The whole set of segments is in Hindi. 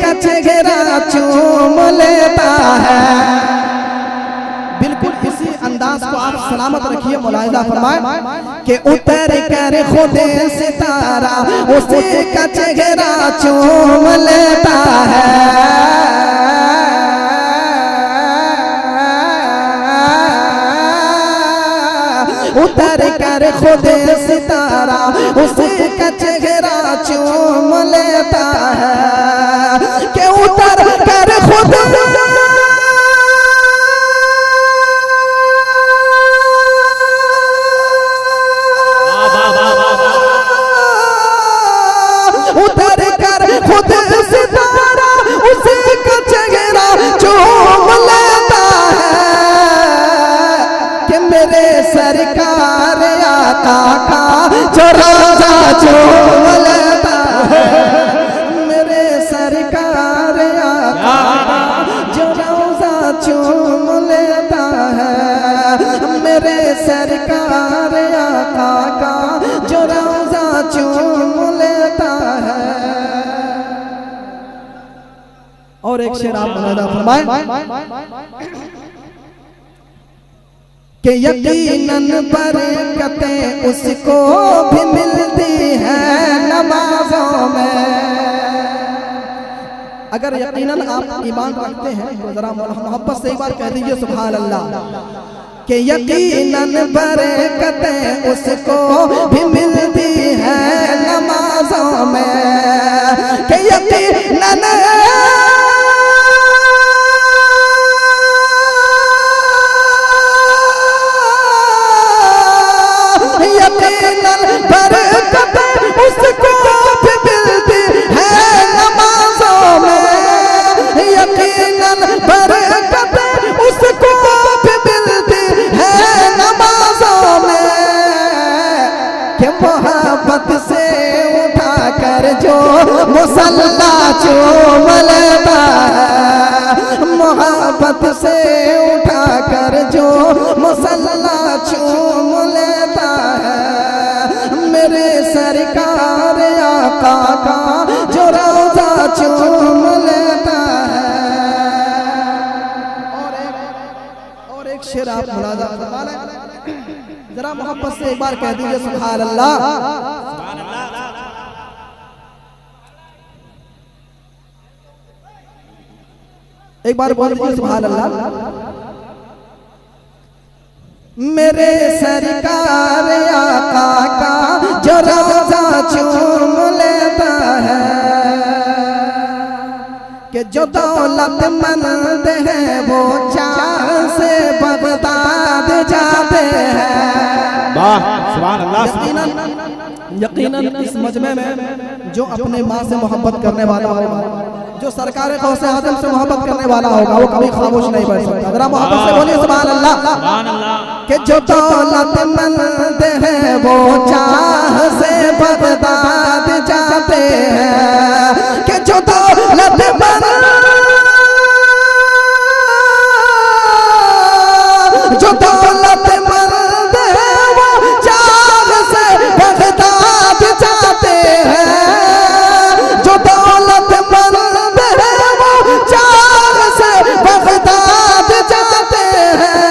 का चेहरा चूम लेता है। बिल्कुल इसी अंदाज को आप सलामत रखिए, मुलाहिजा फरमाए कि उतर कर खुद सितारा उसी का चेहरा चूम लेता है। उतर कर खुद सितारा उसी का चेहरा चूम लेता है कि उतर कर खुद उतर कर खुद सितारा उसी का चेहरा चूम लेता है कि मेरे सरकार आका का जो रोज़ा चूम लेता है। मेरे सरकार आका का जो रोज़ा चूम लेता है। मेरे सरकार आका का जो रोज़ा चूम लेता है। और एक शेर आप मुलाहिजा फरमाएं कि यकीनन बरकतें उसको भी मिलती है नमाजों में। अगर यकीनन आप ईमान रखते हैं तो जरा मोहब्बत से एक बार कह दीजिए सुभान अल्लाह कि यकीनन बरकतें उसको भी मिलती है नमाजों में। कि यकीनन बरकतें उसको भी मिलती है नमाजों में। यकीनन बरकतें उसको भी मिलती है नमाजों में। कि मोहब्बत से उठा कर जो मुसल्ला चूम लेता है। मोहब्बत से उठा कर जो मुसल्ला चूम लेता है। मेरे सरकार आका का जो रोज़ा चूम लेता है। और एक शेर आप मुलाहिजा फरमाएं, जरा मोहब्बत से एक बार कह दीजिए सुभान अल्लाह। एक बार बोल दीजिए सुभान अल्लाह। मेरे सरकार आका का जो रोज़ा चूम लेता है। कि जो दौलतमंद है वो चाँद से बगदाद जाते हैं। वाह सुभान अल्लाह। यकीनन इस मजमे में जो अपने माँ से मोहब्बत करने वाला होगा, जो सरकार गौसे आज़म से मोहब्बत करने वाला होगा, वो कभी खामोश नहीं बैठ सकता। जरा मोहब्बत से बोलिए सुभान अल्लाह। कि जो दौलतमंद है वो चाह से बगदाद जाते हैं। कि जो दौलतमंद जो दौलतमंद है वो चाह से बगदाद जाते हैं। जो दौलतमंद है वो चाह से बगदाद जाते हैं।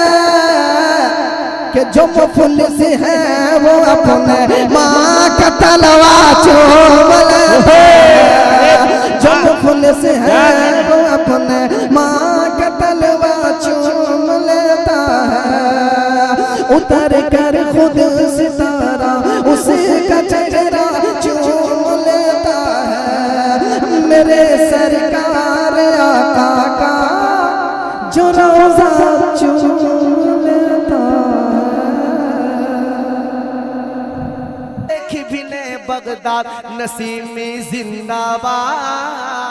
कि जो मुफलिस है वो अपने माँ का तलवा चूम लेता है। जो मुफलिस है वो अपने माँ का तलवा चूम लेता है। उतर कर खुद सितारा उसी का चेहरा चूम लेता है। मेरे सरकार आका का जो रोज़ा चूम लेता है। बगदाद नसीमी जिंदाबाद।